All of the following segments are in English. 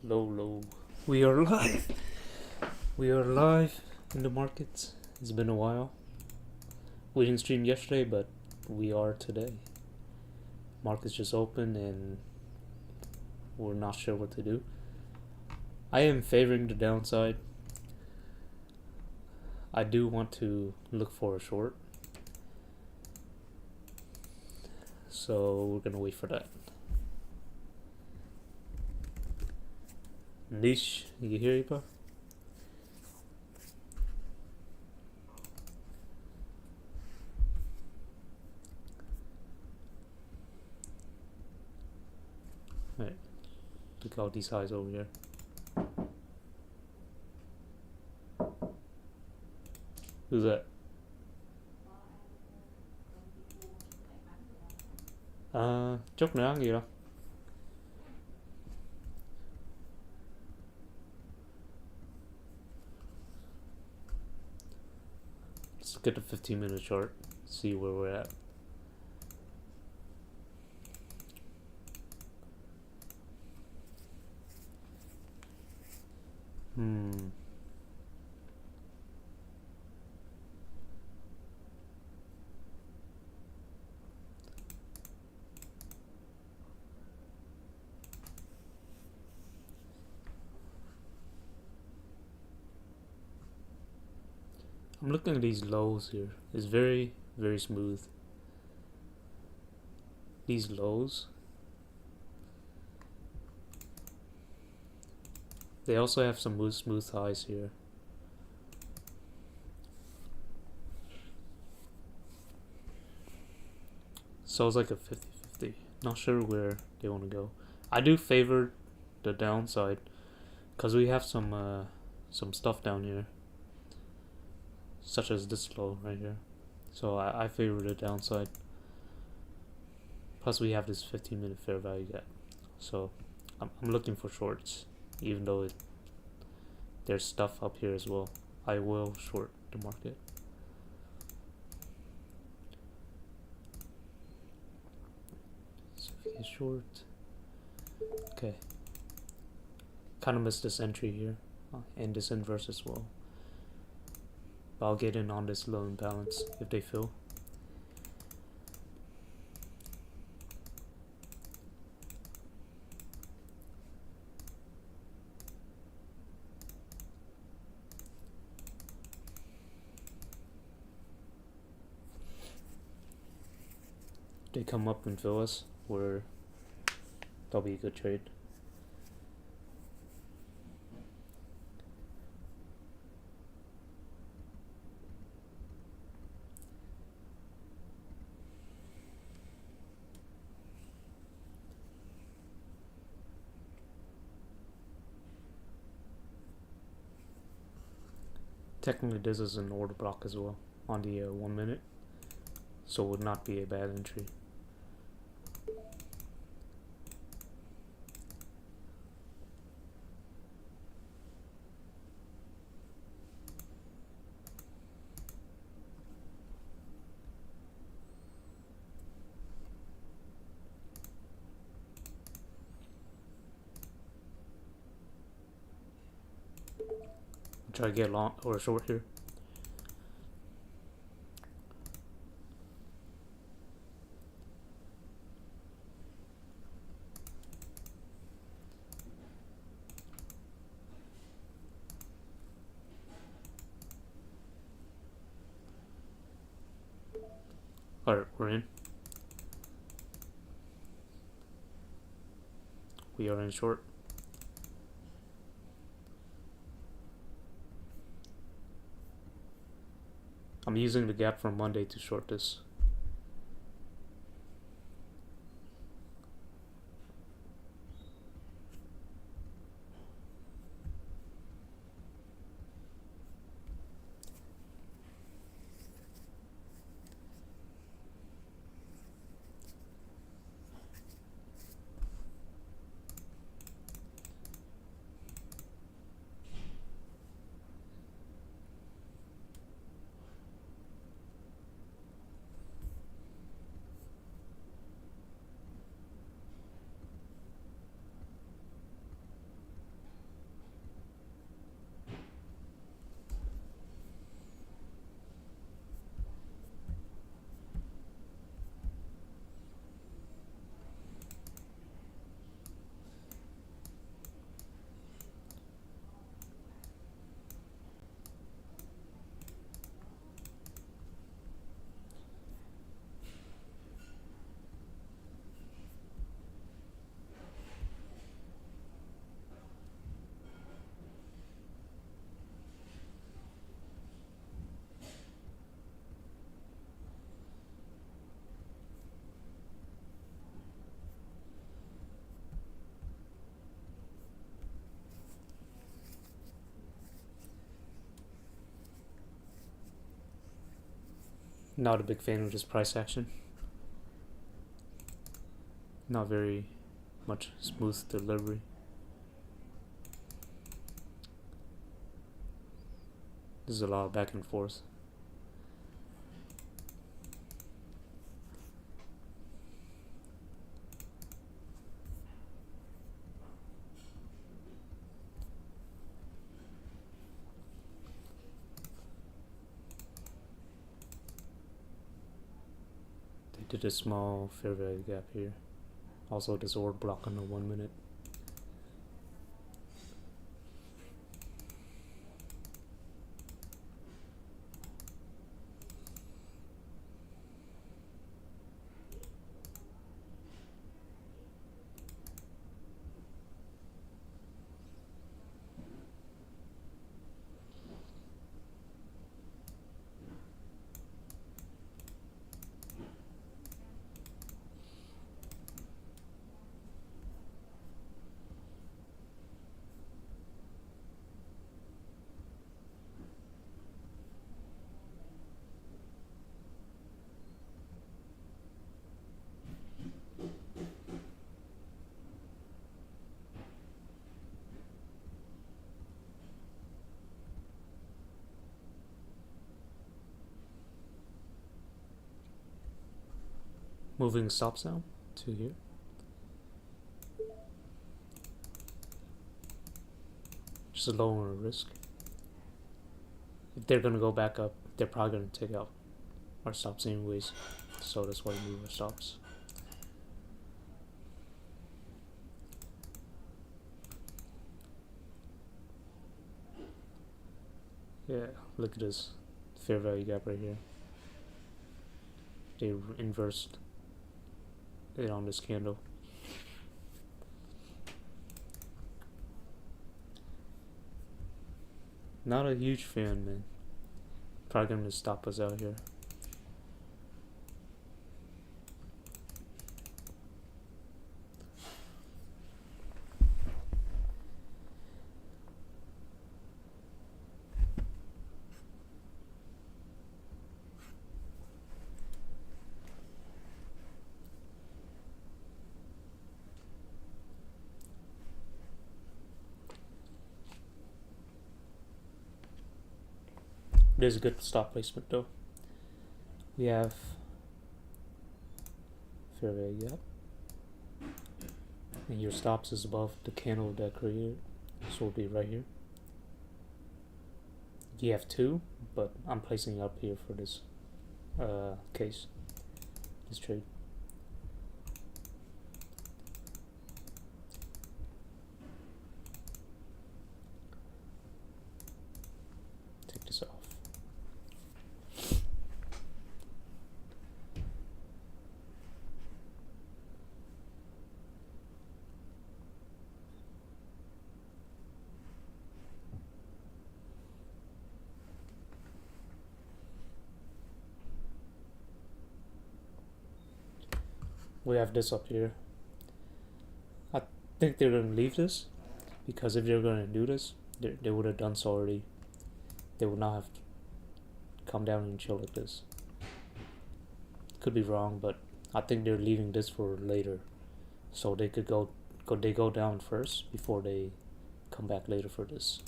Low, low. We are live. We are live in the markets. It's been a while. We didn't stream yesterday, but we are today. Markets just opened and we're not sure what to do. I am favoring the downside. I do want to look for a short. So we're gonna wait for that. Niche, you hear me, bro? Alright. Look at all these highs over here. Who's that? Chốt nữa gì đâu. Let's look at the 15-minute chart, see where we're at. I'm looking at these lows here. It's very, very smooth. These lows. They also have some smooth highs here. So it's like a 50-50. Not sure where they want to go. I do favor the downside because we have some stuff down here, such as this low right here. So I favor the downside. Plus we have this 15-minute fair value gap. So I'm looking for shorts, even though there's stuff up here as well. I will short the market. So if you get short, okay. Kind of missed this entry here, and this inverse as well. But I'll get in on this low imbalance if they fill. They come up and fill us, where that'll be a good trade. Technically this is an order block as well on the 1 minute, so it would not be a bad entry. Try to get long or short here. Alright, we're in. We are in short. I'm using the gap from Monday to short this. Not a big fan of this price action. Not very much smooth delivery. There's a lot of back and forth. They did a small fair value gap here. Also, this order block on the 1 minute. Moving stops now to here. Just a lower risk. If they're gonna go back up, they're probably gonna take out our stops anyways. So that's why we move our stops. Yeah, look at this fair value gap right here. They inversed it on this candle. Not a huge fan, man. Probably gonna stop us out here. There's a good stop placement though. We have fair value gap, and your stops is above the candle that created, so it'll be right here. You have two, but I'm placing it up here for this case, this trade. Take this off. We have this up here. I think they're gonna leave this, because if they're gonna do this, they would have done so already. They would not have come down and chill like this. Could be wrong, but I think they're leaving this for later, so they could go down first before they come back later for this.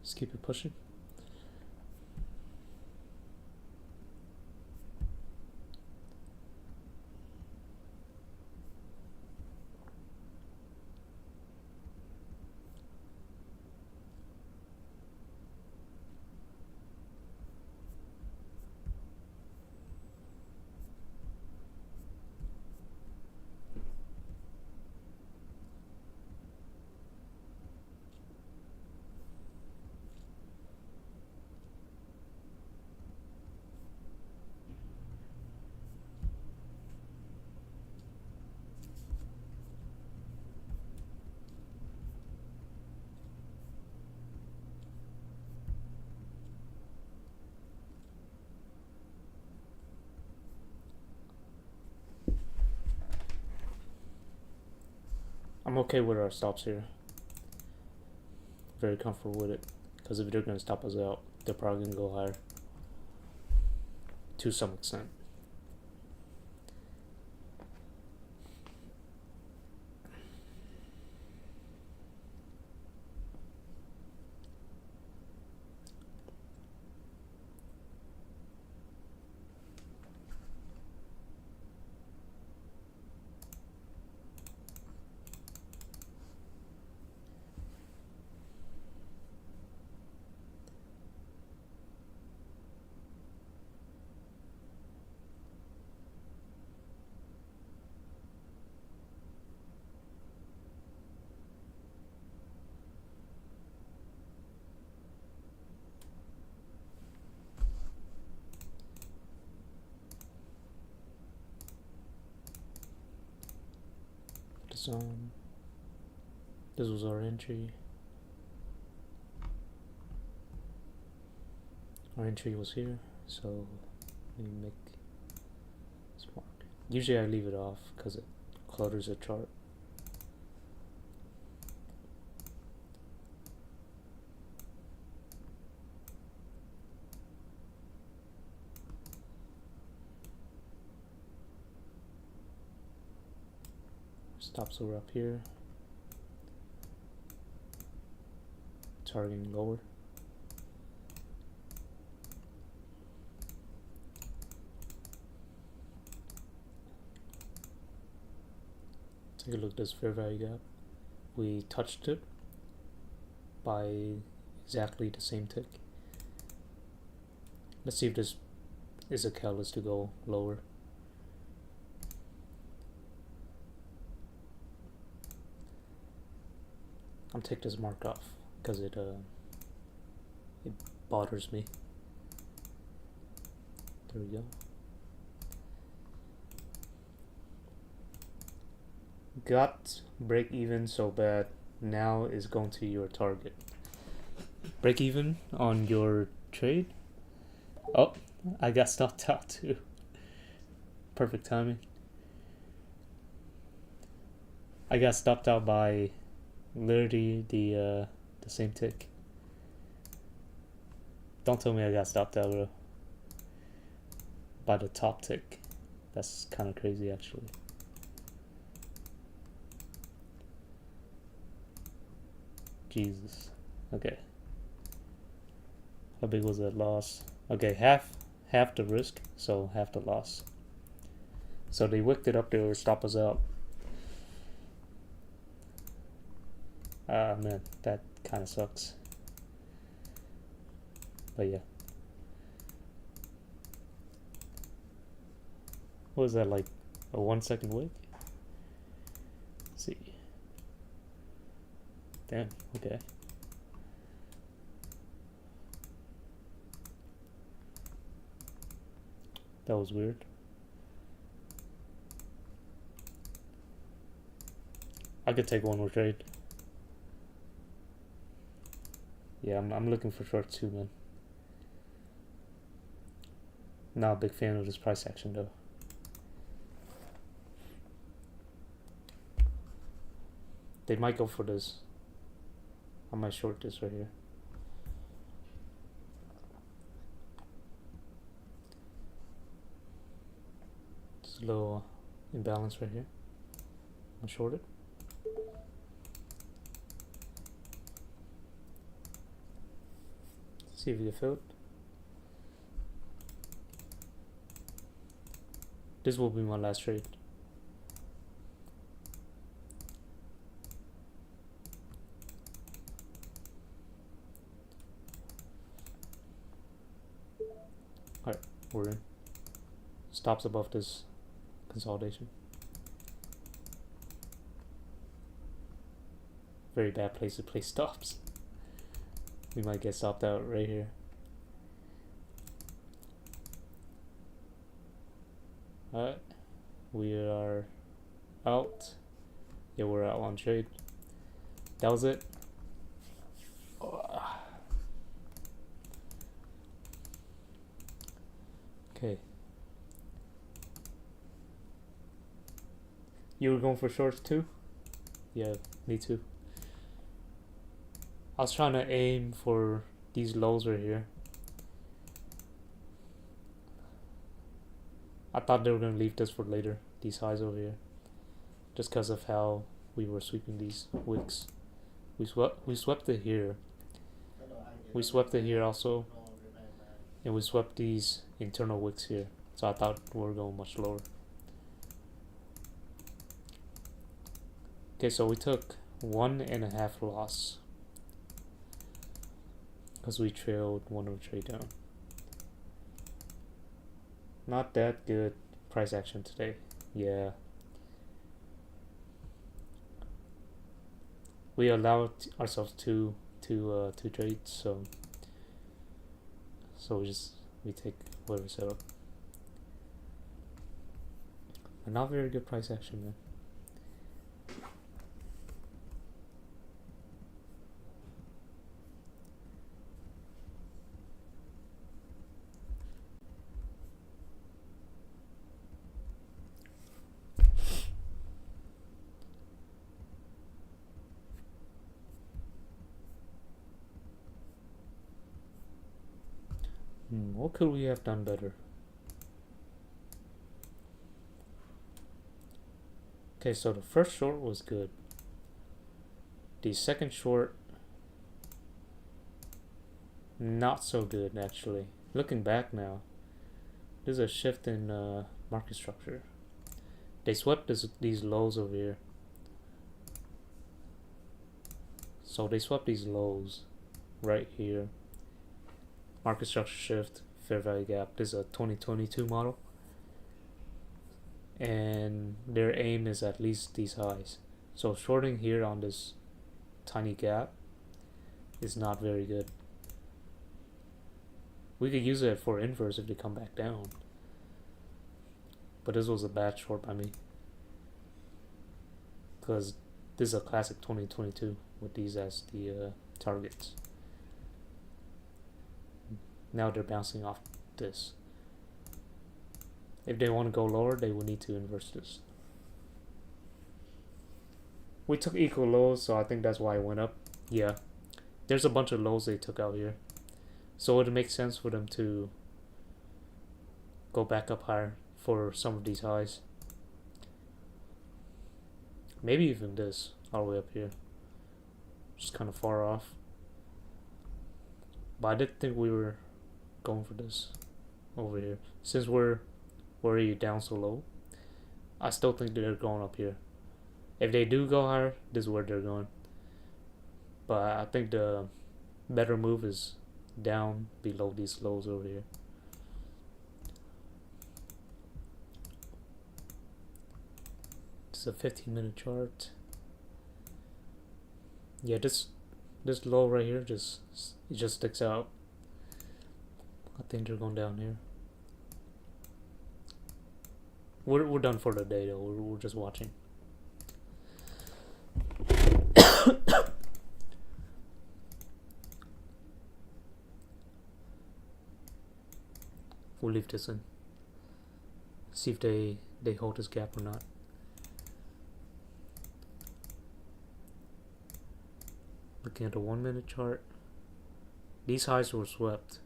Just keep it pushing. I'm okay with our stops here. Very comfortable with it. Because if they're going to stop us out, they're probably going to go higher. To some extent. This was our entry. Our entry was here, so we make this mark. Usually I leave it off because it clutters the chart. Stops are up here. Targeting lower. Take a look at this fair value gap. We touched it by exactly the same tick. Let's see if this is a catalyst to go lower. I'm take this mark off because it bothers me. There we go. Got break even so bad, now is going to your target. Break even on your trade. Oh, I got stopped out too. Perfect timing. I got stopped out by literally the same tick. Don't tell me I got stopped out, bro. By the top tick. That's kind of crazy, actually. Jesus. Okay. How big was that loss? Okay, half the risk, so half the loss. So they wicked it up there to stop us out. Ah, man, that kind of sucks. But yeah. What was that, like a 1 second wick? Let's see. Damn, okay. That was weird. I could take one more trade. Yeah, I'm looking for shorts too, man. Not a big fan of this price action though. They might go for this. I might short this right here. It's a little imbalance right here. I'll short it. See if we get filled. This will be my last trade. Alright, we're in. Stops above this consolidation. Very bad place to place stops. We might get stopped out right here. Alright, we are out. Yeah, we're out on trade. That was it. Okay. You were going for shorts too? Yeah, me too. I was trying to aim for these lows right here. I thought they were gonna leave this for later, these highs over here, just because of how we were sweeping these wicks. We swept it here. We swept it here also, and we swept these internal wicks here. So I thought we were going much lower. Okay, so we took 1.5 loss because we trailed one of the trade down. Not that good price action today. Yeah. We allowed ourselves two trades, so we take whatever set up. But not very good price action, man. What could we have done better? Okay, so the first short was good. The second short, not so good actually. Looking back now, there's a shift in market structure. They swept these lows over here. So they swept these lows right here. Market structure shift, fair value gap. This is a 2022 model. And their aim is at least these highs. So shorting here on this tiny gap is not very good. We could use it for inverse if they come back down. But this was a bad short by me. Because this is a classic 2022 with these as the targets. Now they're bouncing off this. If they want to go lower, they will need to inverse this. We took equal lows, so I think that's why it went up. Yeah. There's a bunch of lows they took out here. So it makes sense for them to go back up higher for some of these highs. Maybe even this, all the way up here. Just kind of far off. But I did think we were going for this over here. Since we're already down so low, I still think they're going up here. If they do go higher, this is where they're going. But I think the better move is down below these lows over here. This is a 15-minute chart. Yeah, this low right here just sticks out. I think they're going down here. We're done for the day though. We're just watching. We'll leave this in. See if they hold this gap or not. Looking at the 1-minute chart, these highs were swept,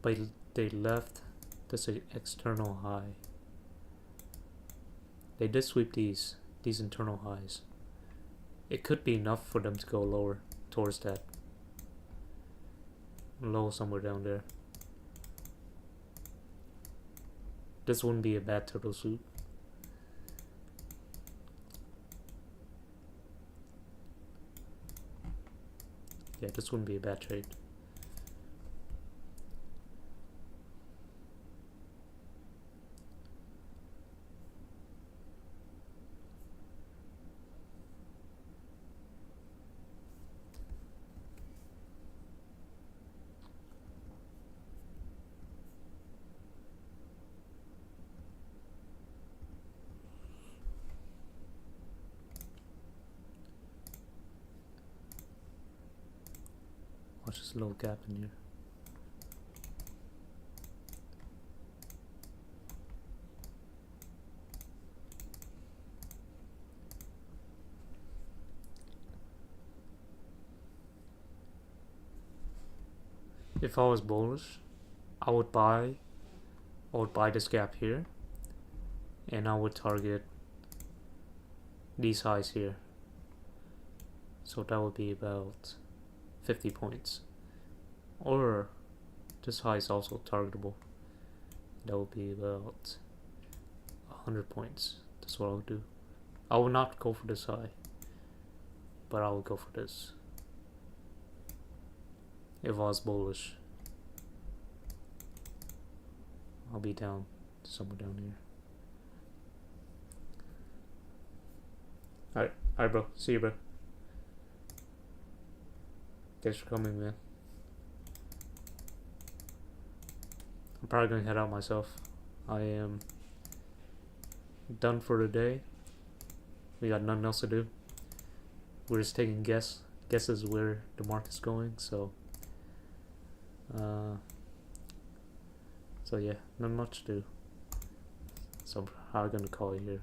but they left this external high. They did sweep these internal highs. It could be enough for them to go lower towards that low somewhere down there. This wouldn't be a bad turtle soup. Yeah, this wouldn't be a bad trade. Watch this little gap in here. if I was bullish, I would buy this gap here, and I would target these highs here. So that would be about 50 points. Or this high is also targetable. That would be about 100 points. That's what I would do. I would not go for this high, but I would go for this if I was bullish. I'll be down somewhere down here. Alright, bro. See you, bro. Thanks for coming, man. I'm probably gonna head out myself. I am done for the day. We got nothing else to do. We're just taking guesses where the market's going. So yeah, not much to do. So I'm probably gonna call it here.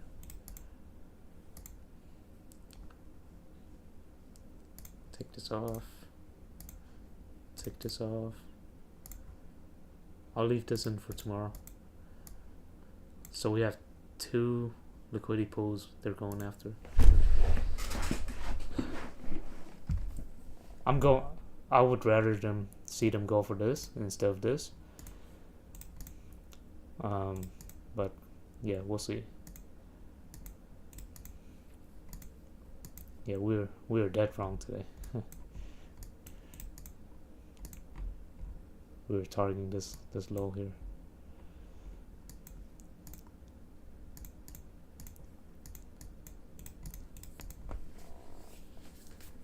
Take this off. Take this off. I'll leave this in for tomorrow. So we have 2 liquidity pools they're going after. I would rather see them go for this instead of this. But yeah, we'll see. Yeah, we're dead wrong today. We were targeting this low here.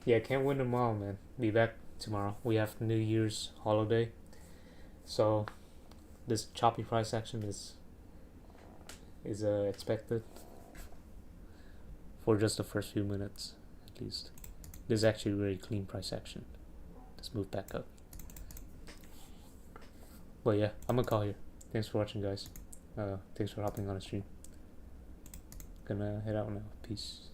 Yeah, can't win them all, man. Be back tomorrow. We have New Year's holiday, so this choppy price action is expected for just the first few minutes, at least. This is actually a very clean price action. Let's move back up. But yeah, I'm gonna call here. Thanks for watching, guys. Thanks for hopping on the stream. Gonna head out now. Peace.